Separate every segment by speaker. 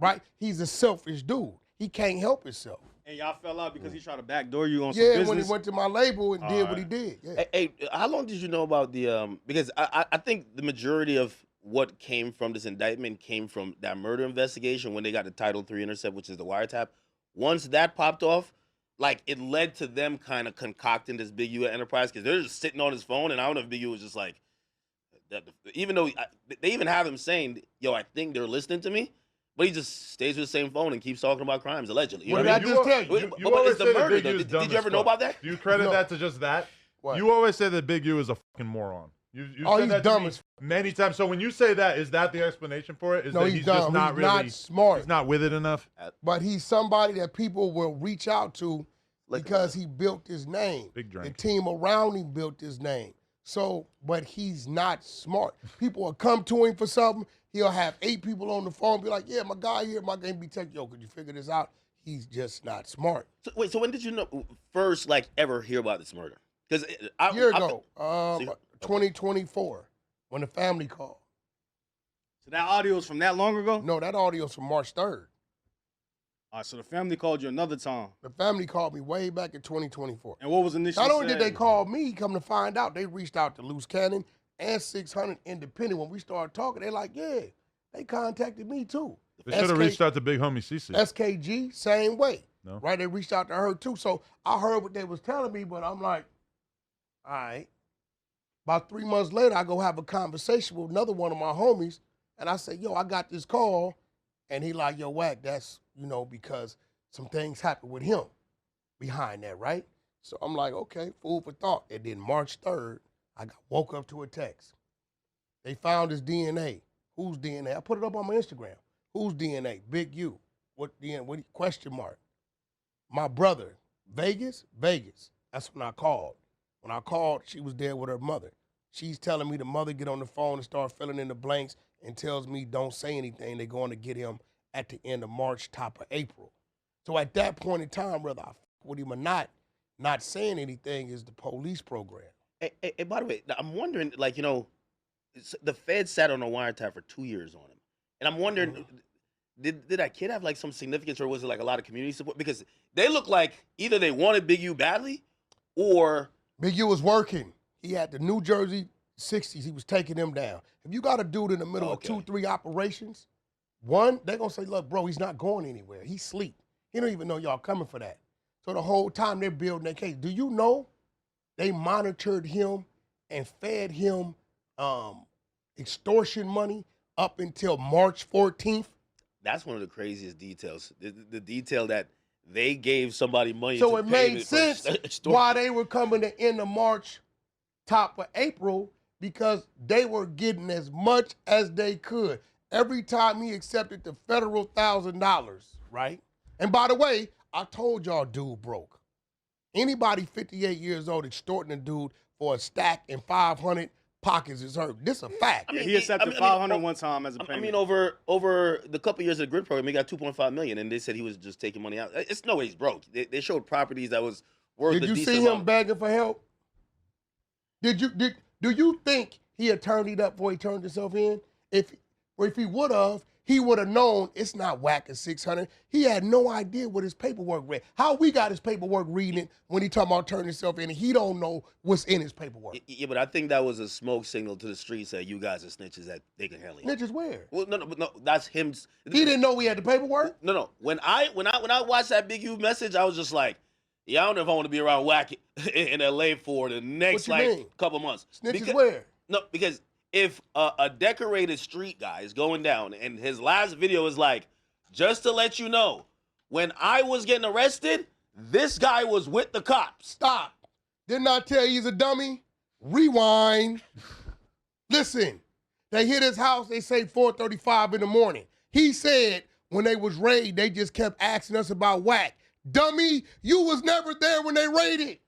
Speaker 1: right? He's a selfish dude. He can't help himself.
Speaker 2: And y'all fell out because he tried to backdoor you on some business?
Speaker 1: Yeah, when he went to my label and did what he did. Yeah.
Speaker 3: Hey, how long did you know about the because I think the majority of what came from this indictment came from that murder investigation when they got the Title III intercept, which is the wiretap. Once that popped off, like it led to them kind of concocting this Big U enterprise because they're just sitting on his phone, and I don't know if Big U was just like, that, even though they even have him saying, "Yo, I think they're listening to me." But he just stays with the same phone and keeps talking about crimes, allegedly. You
Speaker 1: what
Speaker 3: know
Speaker 1: did I just tell you?
Speaker 3: But it's the murder, though. Did you ever know about that?
Speaker 4: Do you credit that to just that?
Speaker 1: What?
Speaker 4: You always say that Big U is a fucking moron. You said
Speaker 1: he's
Speaker 4: that
Speaker 1: dumb as
Speaker 4: many times. So when you say that, is that the explanation for it? Is
Speaker 1: no,
Speaker 4: that
Speaker 1: he's
Speaker 4: just
Speaker 1: dumb.
Speaker 4: not
Speaker 1: He's
Speaker 4: really
Speaker 1: not smart.
Speaker 4: He's not with it enough?
Speaker 1: But he's somebody that people will reach out to because he built his name.
Speaker 4: Big drink.
Speaker 1: The team around him built his name. So, but he's not smart. People will come to him for something. He'll have 8 people on the phone, be like, yeah, my guy here, my game be tech. Yo, could you figure this out? He's just not smart.
Speaker 3: So, wait, so when did you first ever hear about this murder? Because
Speaker 1: a year ago, 2024, when the family called.
Speaker 2: So that audio is from that long ago?
Speaker 1: No, that audio is from March 3rd.
Speaker 2: All right, so the family called you another time.
Speaker 1: The family called me way back in 2024.
Speaker 2: And what was initially
Speaker 1: Not only
Speaker 2: said?
Speaker 1: did they call me, come to find out, they reached out to Loose Cannon and 600 Independent. When we started talking, they're like, yeah, they contacted me too.
Speaker 4: They should have reached out to Big Homie CC.
Speaker 1: SKG, same way.
Speaker 4: No.
Speaker 1: Right? They reached out to her too. So I heard what they was telling me, but I'm like, all right. About 3 months later, I go have a conversation with another one of my homies, and I say, yo, I got this call. And he like, yo, Wack, that's, because some things happened with him behind that, right? So I'm like, okay, food for thought. And then March 3rd, I woke up to a text. They found his DNA. Whose DNA? I put it up on my Instagram. Whose DNA? Big U. What DNA? What question mark? My brother. Vegas? Vegas. That's when I called. When I called, she was there with her mother. She's telling me the mother get on the phone and start filling in the blanks and tells me don't say anything. They're going to get him at the end of March, top of April. So at that point in time, whether I f with him or not saying anything is the police program.
Speaker 3: Hey, by the way, I'm wondering, the Fed sat on a wiretap for 2 years on him. And I'm wondering, did that kid have some significance, or was it a lot of community support? Because they look like either they wanted Big U badly or...
Speaker 1: Big U was working. He had the New Jersey 60s. He was taking them down. If you got a dude in the middle of 2-3 operations, one, they're going to say, look, bro, he's not going anywhere. He's asleep. He don't even know y'all coming for that. So the whole time they're building their case. Do you know they monitored him and fed him extortion money up until March 14th?
Speaker 3: That's one of the craziest details. The detail that they gave somebody money
Speaker 1: so
Speaker 3: to
Speaker 1: it
Speaker 3: pay
Speaker 1: made sense why they were coming to end of March, top of April, because they were getting as much as they could. Every time he accepted the federal $1,000, right? And by the way, I told y'all dude broke. Anybody 58 years old extorting a dude for a stack and 500 pockets is hurt. This is a fact.
Speaker 2: He accepted 500 one time as a payment.
Speaker 3: I mean, over the couple years of the grid program, he got $2.5 million, and they said he was just taking money out. It's no way he's broke. They showed properties that was worth a decent amount.
Speaker 1: Did you see him begging for help? Do you think he had turned it up before he turned himself in? If he would have, he would have known it's not Wack at 600. He had no idea what his paperwork read. How we got his paperwork reading it when he talking about turning himself in, and he don't know what's in his paperwork.
Speaker 3: Yeah, but I think that was a smoke signal to the streets that you guys are snitches, that they can handle it.
Speaker 1: Snitches where?
Speaker 3: Well, no, that's him.
Speaker 1: He didn't know we had the paperwork?
Speaker 3: No. When I watched that Big U message, I was just like, yeah, I don't know if I want to be around Wack in LA for the next couple months.
Speaker 1: Snitches where?
Speaker 3: No, because if a decorated street guy is going down and his last video is like, just to let you know, when I was getting arrested, this guy was with the cops.
Speaker 1: Stop. Didn't I tell you he's a dummy? Rewind. Listen, they hit his house, they say 4:35 in the morning. He said when they was raided, they just kept asking us about Wack. Dummy, you was never there when they raided.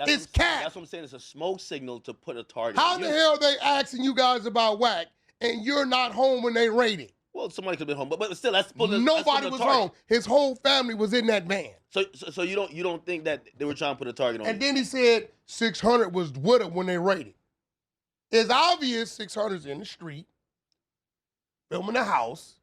Speaker 1: It's cat.
Speaker 3: That's what I'm saying. It's a smoke signal to put a target.
Speaker 1: How the hell they asking you guys about Wack and you're not home when they raided?
Speaker 3: Well, somebody could have been home, but still, that's
Speaker 1: nobody was home. His whole family was in that van.
Speaker 3: So you don't think that they were trying to put a target on?
Speaker 1: And then he said 600 was with him when they raided. It's obvious 600's in the street, filming the house.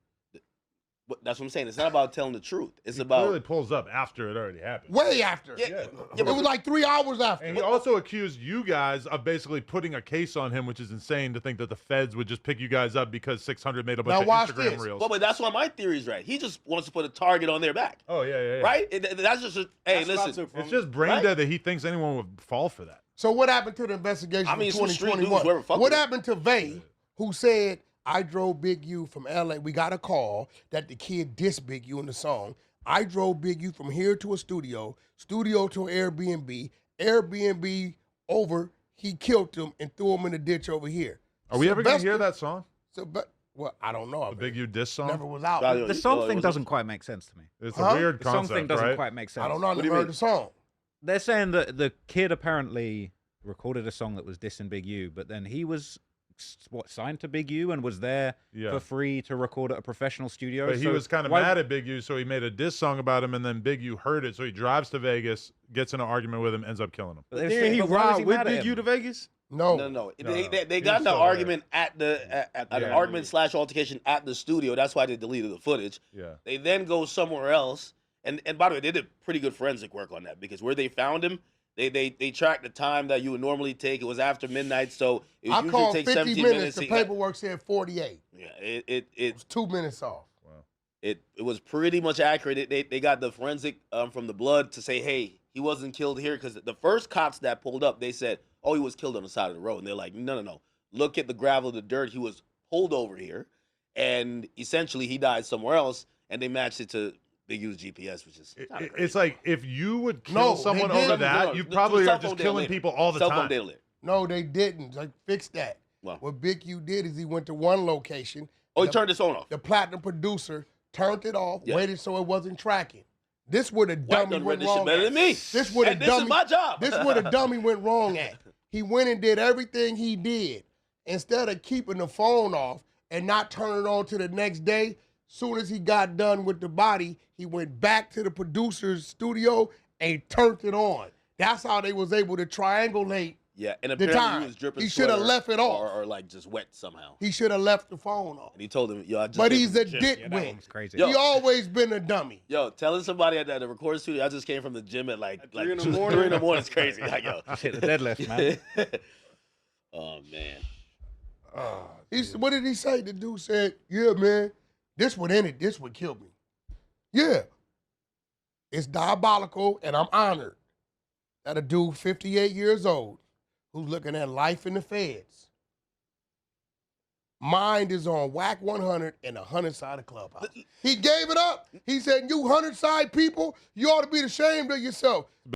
Speaker 3: That's what I'm saying. It's not about telling the truth. It's
Speaker 4: He
Speaker 3: about
Speaker 4: clearly pulls up after it already happened.
Speaker 1: Way after.
Speaker 3: Yeah,
Speaker 1: It was like 3 hours after.
Speaker 4: And he also accused you guys of basically putting a case on him, which is insane to think that the feds would just pick you guys up because 600 made a bunch
Speaker 1: Now
Speaker 4: of
Speaker 1: watch
Speaker 4: Instagram
Speaker 1: this.
Speaker 4: reels.
Speaker 3: Well, but that's why my theory is right. He just wants to put a target on their back,
Speaker 4: Oh, yeah.
Speaker 3: right? That's just hey,
Speaker 2: That's what I
Speaker 3: listen.
Speaker 2: took from
Speaker 4: It's
Speaker 2: it.
Speaker 4: just brain
Speaker 3: Right?
Speaker 4: dead that he thinks anyone would fall for that.
Speaker 1: So what happened to the investigation
Speaker 3: I mean,
Speaker 1: in
Speaker 3: some street
Speaker 1: 2021?
Speaker 3: dudes, whoever fuck
Speaker 1: What
Speaker 3: with it.
Speaker 1: happened to Vay, who said, I drove Big U from LA. We got a call that the kid dissed Big U in the song. I drove Big U from here to a studio to an Airbnb over, he killed him and threw him in the ditch over here.
Speaker 4: Are we ever going to
Speaker 1: Sylvester-
Speaker 4: hear that song?
Speaker 1: Well, I don't know.
Speaker 4: The Big U diss song?
Speaker 1: Never was out.
Speaker 3: Probably-
Speaker 5: The song
Speaker 3: Oh,
Speaker 5: thing
Speaker 3: was it-
Speaker 5: doesn't quite make sense to me.
Speaker 4: It's
Speaker 1: Huh?
Speaker 4: a weird
Speaker 5: The song
Speaker 4: concept,
Speaker 5: thing doesn't
Speaker 4: right?
Speaker 5: quite make sense.
Speaker 1: I don't know. I
Speaker 3: What do you
Speaker 1: never heard
Speaker 3: mean?
Speaker 1: the song.
Speaker 5: They're saying that the kid apparently recorded a song that was dissing Big U, but then he was signed to Big U and was there
Speaker 4: Yeah.
Speaker 5: for free to record at a professional studio.
Speaker 4: But he
Speaker 5: So
Speaker 4: was kind of
Speaker 5: why-
Speaker 4: mad at Big U, so he made a diss song about him, and then Big U heard it, so he drives to Vegas, gets in an argument with him, ends up killing him.
Speaker 5: But they were
Speaker 2: Didn't
Speaker 5: saying,
Speaker 2: he
Speaker 5: but why was
Speaker 2: ride
Speaker 5: he
Speaker 2: with
Speaker 5: mad at
Speaker 2: Big
Speaker 5: him?
Speaker 2: U to Vegas?
Speaker 1: No.
Speaker 3: No.
Speaker 4: No.
Speaker 3: They
Speaker 4: He
Speaker 3: got
Speaker 4: was
Speaker 3: in an
Speaker 4: still
Speaker 3: argument at an
Speaker 4: Yeah.
Speaker 3: argument / altercation at the studio. That's why they deleted the footage.
Speaker 4: Yeah.
Speaker 3: They then go somewhere else. And by the way, they did pretty good forensic work on that because where they found him, they tracked the time that you would normally take. It was after midnight, so it
Speaker 1: I
Speaker 3: usually
Speaker 1: called
Speaker 3: take
Speaker 1: 50
Speaker 3: 17
Speaker 1: minutes. The
Speaker 3: to get-
Speaker 1: paperwork said 48.
Speaker 3: Yeah,
Speaker 1: It was 2 minutes off.
Speaker 3: it was pretty much accurate. They got the forensic from the blood to say, hey, he wasn't killed here because the first cops that pulled up, they said, oh, he was killed on the side of the road, and they're like, no. Look at the gravel, the dirt. He was pulled over here, and essentially he died somewhere else, and they matched it to Big U's GPS, which is kinda crazy.
Speaker 4: It's like if you would kill
Speaker 1: No,
Speaker 4: someone
Speaker 1: they
Speaker 4: over
Speaker 1: didn't.
Speaker 4: that,
Speaker 3: No,
Speaker 4: you
Speaker 3: the
Speaker 4: probably
Speaker 3: cell
Speaker 4: are
Speaker 3: phone
Speaker 4: just
Speaker 3: data
Speaker 4: killing
Speaker 3: later.
Speaker 4: people all the
Speaker 3: Cell phone
Speaker 4: time.
Speaker 3: data later.
Speaker 1: No, they didn't. Like, fix that.
Speaker 3: Wow.
Speaker 1: What Big U did is he went to one location.
Speaker 3: Oh, he
Speaker 1: the-
Speaker 3: turned his phone off.
Speaker 1: The platinum producer turned it off,
Speaker 3: Yeah.
Speaker 1: waited so it wasn't tracking. This where the
Speaker 3: White
Speaker 1: dummy
Speaker 3: done read
Speaker 1: went
Speaker 3: this shit
Speaker 1: wrong
Speaker 3: better
Speaker 1: at.
Speaker 3: than me.
Speaker 1: This where the
Speaker 3: And this
Speaker 1: dummy.
Speaker 3: is my job.
Speaker 1: This where the dummy went wrong at. He went and did everything he did. Instead of keeping the phone off and not turning it on to the next day, soon as he got done with the body, he went back to the producer's studio and turned it on. That's how they was able to triangulate.
Speaker 3: Yeah, and
Speaker 1: The
Speaker 3: apparently
Speaker 1: time.
Speaker 3: he was dripping
Speaker 1: He shoulda
Speaker 3: sweat
Speaker 1: left it off.
Speaker 3: or like just wet somehow.
Speaker 1: He should have left the phone off.
Speaker 3: And he told him, yo, I just
Speaker 1: But
Speaker 3: came
Speaker 1: he's
Speaker 3: from
Speaker 1: a
Speaker 3: the gym.
Speaker 5: Yeah, that
Speaker 1: dickwit.
Speaker 5: one was crazy.
Speaker 3: Yo.
Speaker 1: He always been a dummy.
Speaker 3: Yo, telling somebody at the recording studio, I just came from the gym at like
Speaker 2: 3 in the
Speaker 3: 3
Speaker 2: morning?
Speaker 3: in the morning is crazy. Like, yo.
Speaker 5: Just hit the deadlift, man.
Speaker 3: Oh, man.
Speaker 1: What did he say? The dude said, yeah, man, this would end it. This would kill me. Yeah. It's diabolical, and I'm honored that a dude 58 years old who's looking at life in the feds, mind is on whack 100 and 100 side of Clubhouse. He gave it up. He said, you 100 side people, you ought to be ashamed of yourself.